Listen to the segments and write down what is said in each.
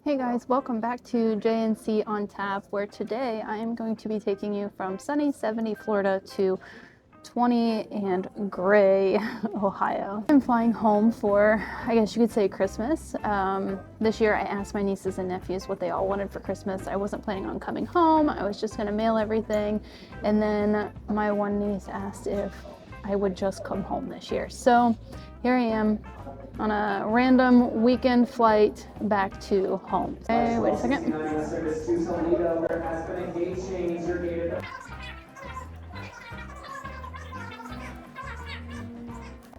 Hey guys, welcome back to J&C on Tap, where today I am going to be taking you from sunny 70 Florida to 20 and gray Ohio. I'm flying home for, I guess you could say, Christmas. This year I asked my nieces and nephews what they all wanted for Christmas. I wasn't planning on coming home. I was just gonna mail everything. And then my one niece asked if I would just come home this year. So here I am on a random weekend flight back to home. Hey, wait a second.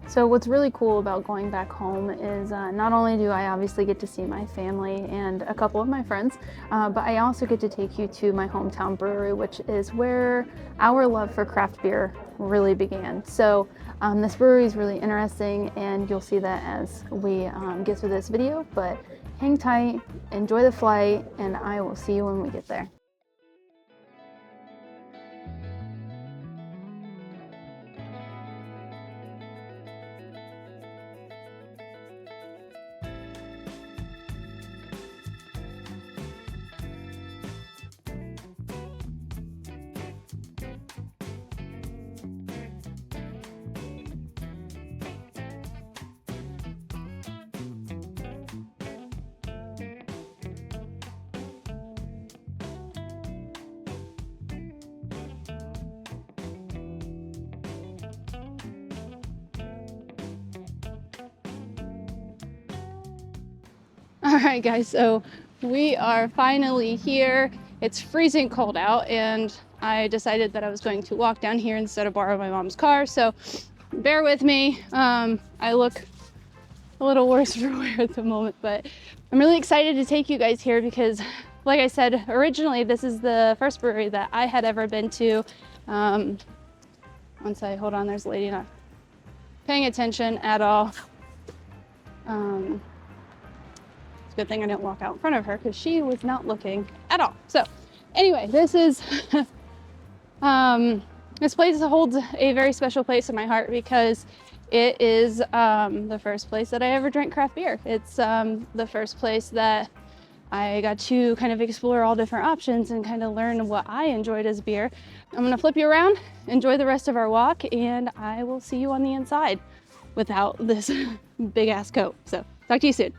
So what's really cool about going back home is not only do I obviously get to see my family and a couple of my friends, but I also get to take you to my hometown brewery, which is where our love for craft beer really began. So this brewery is really interesting, and you'll see that as we get through this video, but hang tight, enjoy the flight, and I will see you when we get there. All right, guys, so we are finally here. It's freezing cold out, and I decided that I was going to walk down here instead of borrow my mom's car, so bear with me. I look a little worse for wear at the moment, but I'm really excited to take you guys here because, like I said, originally this is the first brewery that I had ever been to. Hold on, there's a lady not paying attention at all. Good thing I didn't walk out in front of her because she was not looking at all. So anyway, this is this place holds a very special place in my heart because it is the first place that I ever drank craft beer. It's the first place that I got to kind of explore all different options and kind of learn what I enjoyed as beer. I'm gonna flip you around, enjoy the rest of our walk, and I will see you on the inside without this big ass coat. So talk to you soon.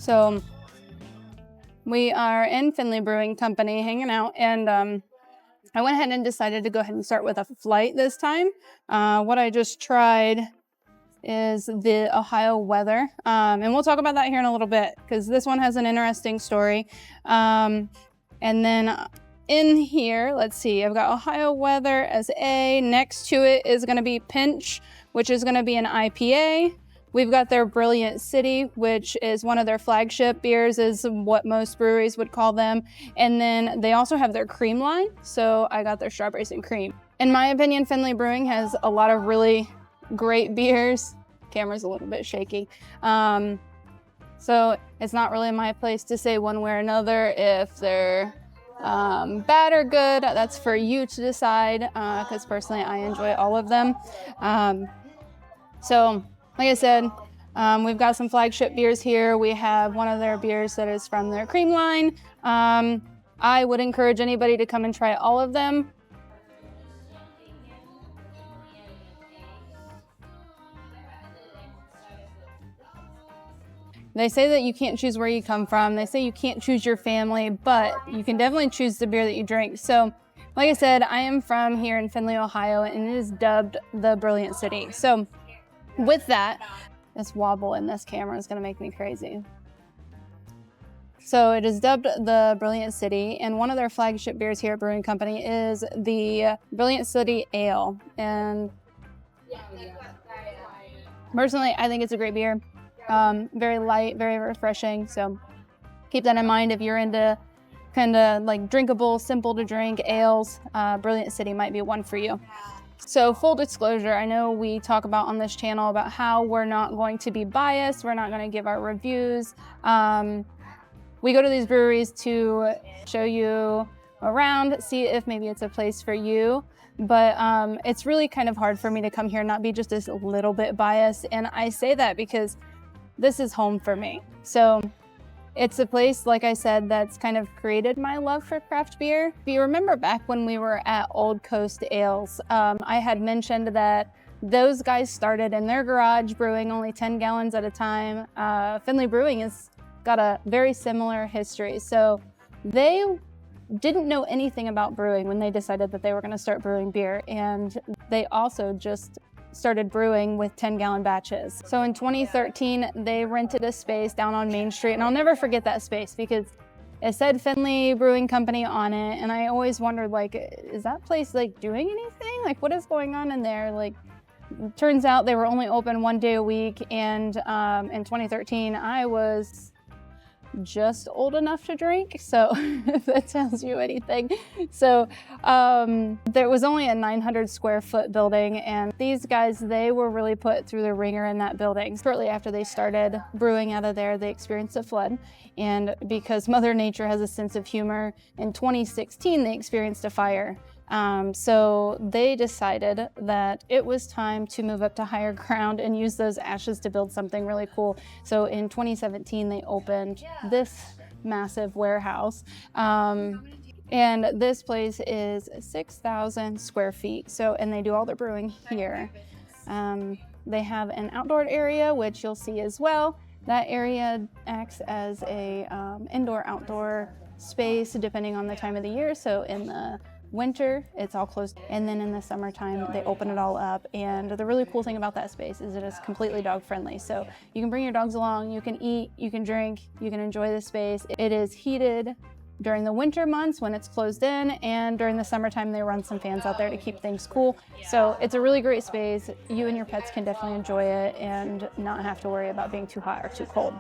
So we are in Findlay Brewing Company hanging out, and I went ahead and decided to go ahead and start with a flight this time. What I just tried is the Ohio weather, and we'll talk about that here in a little bit because this one has an interesting story. And then in here, let's see, I've got Ohio weather as A. Next to it is going to be Pinch, which is going to be an IPA. We've got their Brilliant City, which is one of their flagship beers, is what most breweries would call them. And then they also have their cream line, so I got their strawberries and cream. In my opinion, Findlay Brewing has a lot of really great beers. Camera's a little bit shaky. So it's not really my place to say one way or another if they're bad or good. That's for you to decide, because personally I enjoy all of them. So like I said, we've got some flagship beers here. We have one of their beers that is from their cream line. I would encourage anybody to come and try all of them. They say that you can't choose where you come from. They say you can't choose your family, but you can definitely choose the beer that you drink. So like I said, I am from here in Findlay, Ohio, and it is dubbed the Brilliant City. So with that, this wobble in this camera is going to make me crazy. So it is dubbed the Brilliant City, and one of their flagship beers here at Brewing Company is the Brilliant City Ale. And personally, I think it's a great beer. Very light, very refreshing. So keep that in mind if you're into kind of like drinkable, simple to drink ales. Brilliant City might be one for you. So full disclosure, I know we talk about on this channel about how we're not going to be biased. We're not going to give our reviews. We go to these breweries to show you around, see if maybe it's a place for you. But it's really kind of hard for me to come here and not be just a little bit biased. And I say that because this is home for me. So it's a place, like I said, that's kind of created my love for craft beer. If you remember back when we were at Old Coast Ales, I had mentioned that those guys started in their garage brewing only 10 gallons at a time. Findlay Brewing has got a very similar history. So they didn't know anything about brewing when they decided that they were going to start brewing beer. And they also just started brewing with 10-gallon batches. So in 2013, they rented a space down on Main Street, and I'll never forget that space because it said Findlay Brewing Company on it, and I always wondered, like, is that place like doing anything? Like, what is going on in there? Like, turns out they were only open one day a week, and in 2013, I was just old enough to drink, so if that tells you anything. So there was only a 900 square foot building, and these guys, they were really put through the ringer in that building. Shortly after they started brewing out of there, they experienced a flood, and because Mother Nature has a sense of humor, in 2016 they experienced a fire. So they decided that it was time to move up to higher ground and use those ashes to build something really cool. So in 2017, they opened this massive warehouse. And this place is 6,000 square feet. So, and they do all their brewing here. They have an outdoor area, which you'll see as well. That area acts as a indoor-outdoor space depending on the time of the year. So in the winter, it's all closed, and then in the summertime, they open it all up. And the really cool thing about that space is it is completely dog friendly. So you can bring your dogs along, you can eat, you can drink, you can enjoy the space. It is heated during the winter months when it's closed in, and during the summertime, they run some fans out there to keep things cool. So it's a really great space. You and your pets can definitely enjoy it and not have to worry about being too hot or too cold.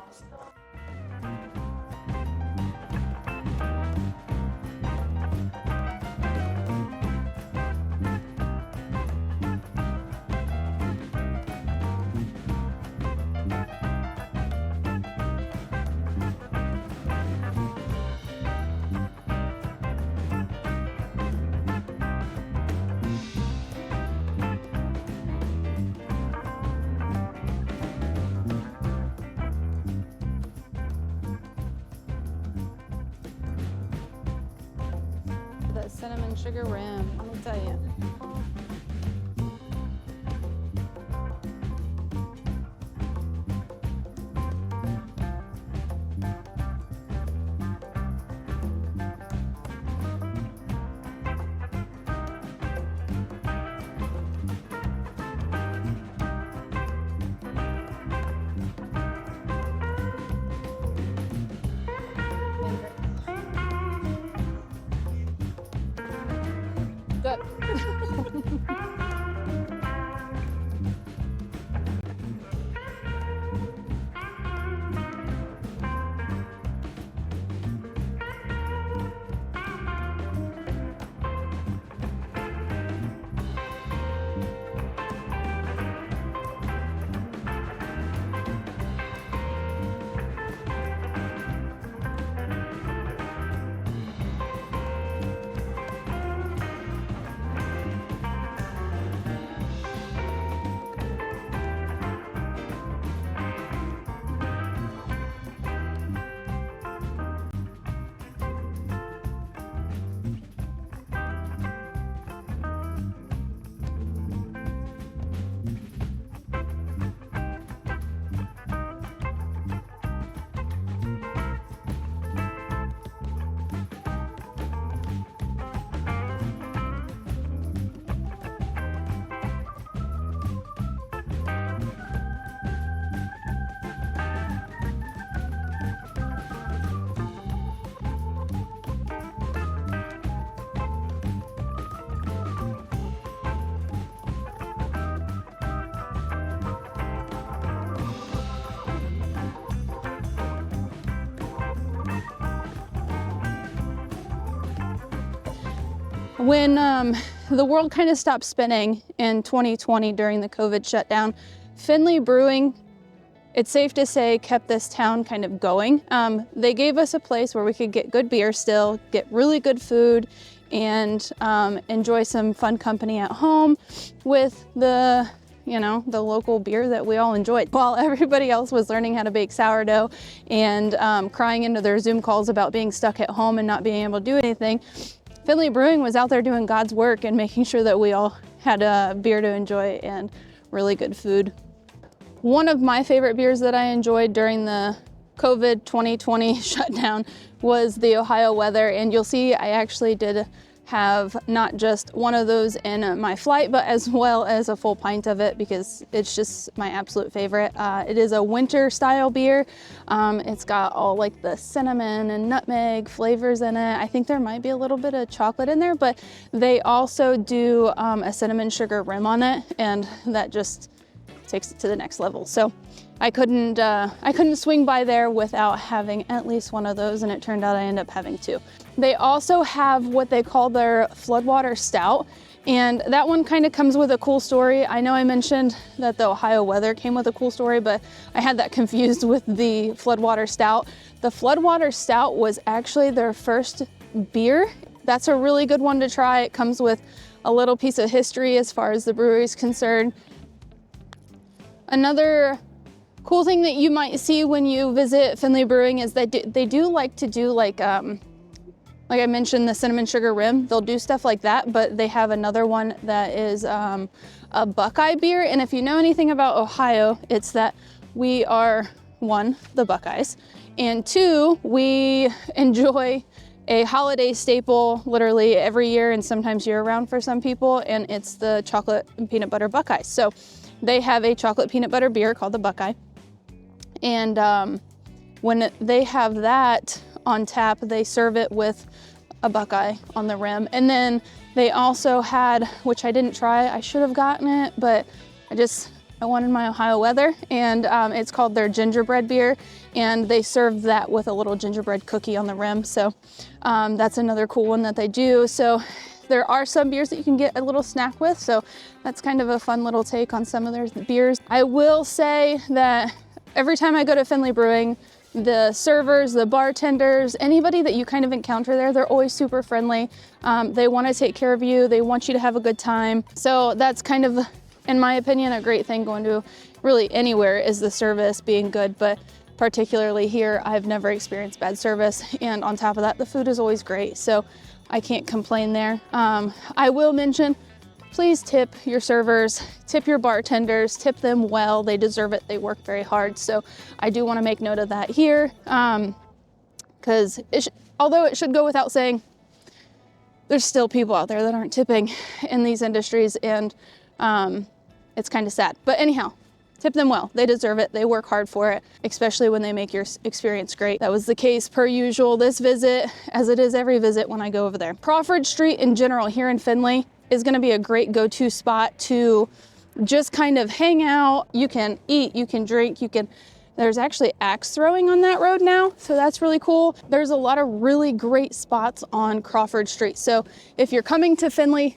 That cinnamon sugar rim, let me tell you. When the world kind of stopped spinning in 2020 during the COVID shutdown, Findlay Brewing, it's safe to say, kept this town kind of going. They gave us a place where we could get good beer still, get really good food, and enjoy some fun company at home with the local beer that we all enjoyed. While everybody else was learning how to bake sourdough and crying into their Zoom calls about being stuck at home and not being able to do anything, Findlay Brewing was out there doing God's work and making sure that we all had a beer to enjoy and really good food. One of my favorite beers that I enjoyed during the COVID 2020 shutdown was the Ohio Weather, and you'll see I actually did have not just one of those in my flight, but as well as a full pint of it because it's just my absolute favorite. It is a winter style beer. It's got all like the cinnamon and nutmeg flavors in it. I think there might be a little bit of chocolate in there, but they also do a cinnamon sugar rim on it, and that just takes it to the next level. So I couldn't swing by there without having at least one of those, and it turned out I ended up having two. They also have what they call their Floodwater Stout, and that one kind of comes with a cool story. I know I mentioned that the Ohio Weather came with a cool story, but I had that confused with the Floodwater Stout. The Floodwater Stout was actually their first beer. That's a really good one to try. It comes with a little piece of history as far as the brewery is concerned. Another cool thing that you might see when you visit Findlay Brewing is that they do like to do like I mentioned, the cinnamon sugar rim. They'll do stuff like that, but they have another one that is a Buckeye beer. And if you know anything about Ohio, it's that we are, one, the Buckeyes, and two, we enjoy a holiday staple literally every year and sometimes year round for some people, and it's the chocolate and peanut butter Buckeyes. So they have a chocolate peanut butter beer called the Buckeye. And when they have that on tap, they serve it with a Buckeye on the rim. And then they also had, which I didn't try, I should have gotten it, but I wanted my Ohio Weather, and it's called their gingerbread beer, and they serve that with a little gingerbread cookie on the rim. So that's another cool one that they do. So there are some beers that you can get a little snack with, so that's kind of a fun little take on some of their beers. I will say that every time I go to Findlay Brewing, the servers, the bartenders, anybody that you kind of encounter there, they're always super friendly. They want to take care of you. They want you to have a good time. So that's kind of, in my opinion, a great thing going to really anywhere is the service being good. But particularly here, I've never experienced bad service. And on top of that, the food is always great. So I can't complain there. I will mention, please tip your servers, tip your bartenders, tip them well. They deserve it. They work very hard. So I do want to make note of that here, because although it should go without saying, there's still people out there that aren't tipping in these industries, and it's kind of sad. But anyhow, tip them well. They deserve it. They work hard for it, especially when they make your experience great. That was the case per usual this visit, as it is every visit when I go over there. Crawford Street in general here in Findlay is going to be a great go-to spot to just kind of hang out. You can eat, you can drink, there's actually axe throwing on that road now, so that's really cool. There's a lot of really great spots on Crawford Street. So if you're coming to Findlay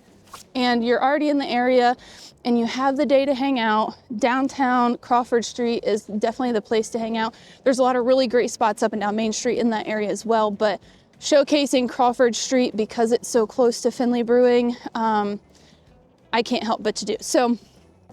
and you're already in the area and you have the day to hang out, downtown Crawford Street is definitely the place to hang out. There's a lot of really great spots up and down Main Street in that area as well, but showcasing Crawford Street because it's so close to Findlay Brewing, I can't help but to do. So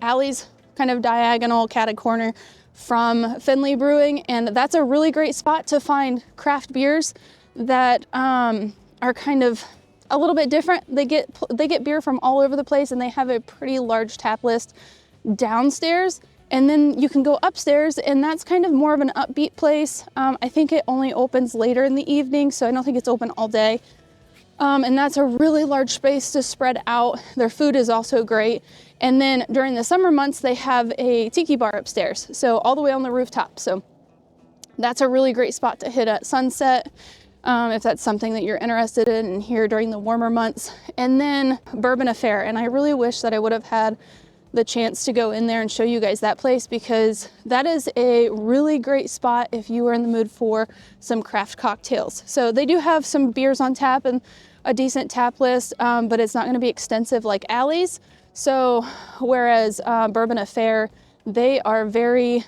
alley's kind of diagonal, catty corner from Findlay Brewing, and that's a really great spot to find craft beers that are kind of a little bit different. They get beer from all over the place, and they have a pretty large tap list downstairs, and then you can go upstairs, and that's kind of more of an upbeat place. I think it only opens later in the evening, so I don't think it's open all day. And that's a really large space to spread out. Their food is also great. And then during the summer months, they have a tiki bar upstairs, so all the way on the rooftop. So that's a really great spot to hit at sunset, if that's something that you're interested in here during the warmer months. And then Bourbon Affair, and I really wish that I would have had the chance to go in there and show you guys that place, because that is a really great spot if you are in the mood for some craft cocktails. So they do have some beers on tap and a decent tap list, but it's not going to be extensive like Alley's. So whereas Bourbon Affair, they are very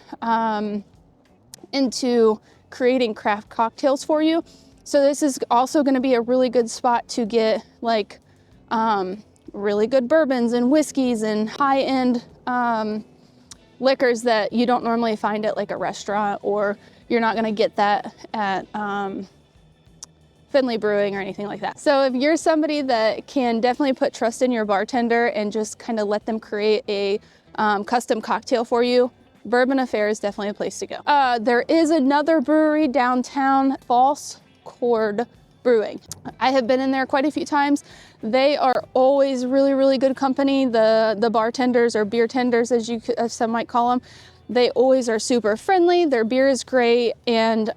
into creating craft cocktails for you. So this is also going to be a really good spot to get like really good bourbons and whiskeys and high-end liquors that you don't normally find at like a restaurant, or you're not going to get that at Findlay Brewing or anything like that. So if you're somebody that can definitely put trust in your bartender and just kind of let them create a custom cocktail for you, Bourbon Affair is definitely a place to go. There is another brewery downtown, False Chord Brewing. I have been in there quite a few times. They are always really, really good company. The bartenders, or beer tenders as some might call them, they always are super friendly. Their beer is great, and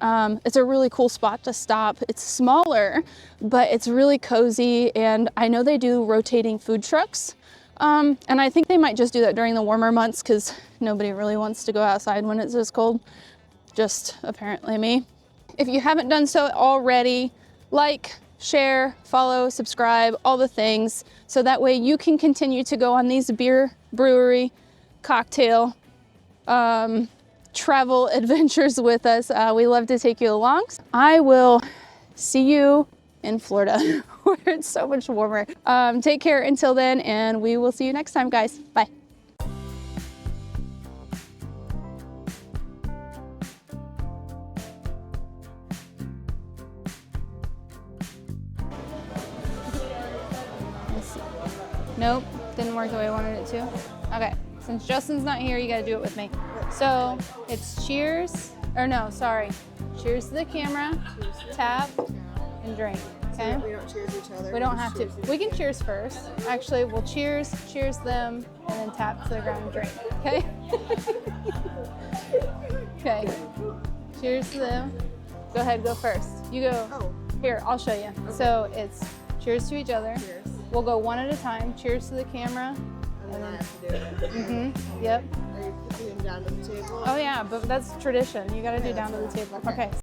it's a really cool spot to stop. It's smaller, but it's really cozy, and I know they do rotating food trucks. And I think they might just do that during the warmer months because nobody really wants to go outside when it's this cold. Just apparently me. If you haven't done so already, like, share, follow, subscribe, all the things, so that way you can continue to go on these beer, brewery, cocktail, travel adventures with us. We love to take you along. I will see you in Florida where it's so much warmer. Take care until then, and we will see you next time, guys. Bye. Nope, didn't work the way I wanted it to. Okay, since Justin's not here, you gotta do it with me. So it's cheers, or no, sorry. Cheers to the camera, tap, and drink, okay? So we don't cheers each other? We don't have to. We can cheers first. Actually, we'll cheers them, and then tap to the ground and drink, okay? Okay, cheers to them. Go ahead, go first. You go, Oh. Here, I'll show you. Okay. So it's cheers to each other. Cheers. We'll go one at a time. Cheers to the camera. And then I have to do it. Mm-hmm. Yep. Are you putting them down to the table? Oh yeah, but that's tradition. You gotta do down to the table. Okay.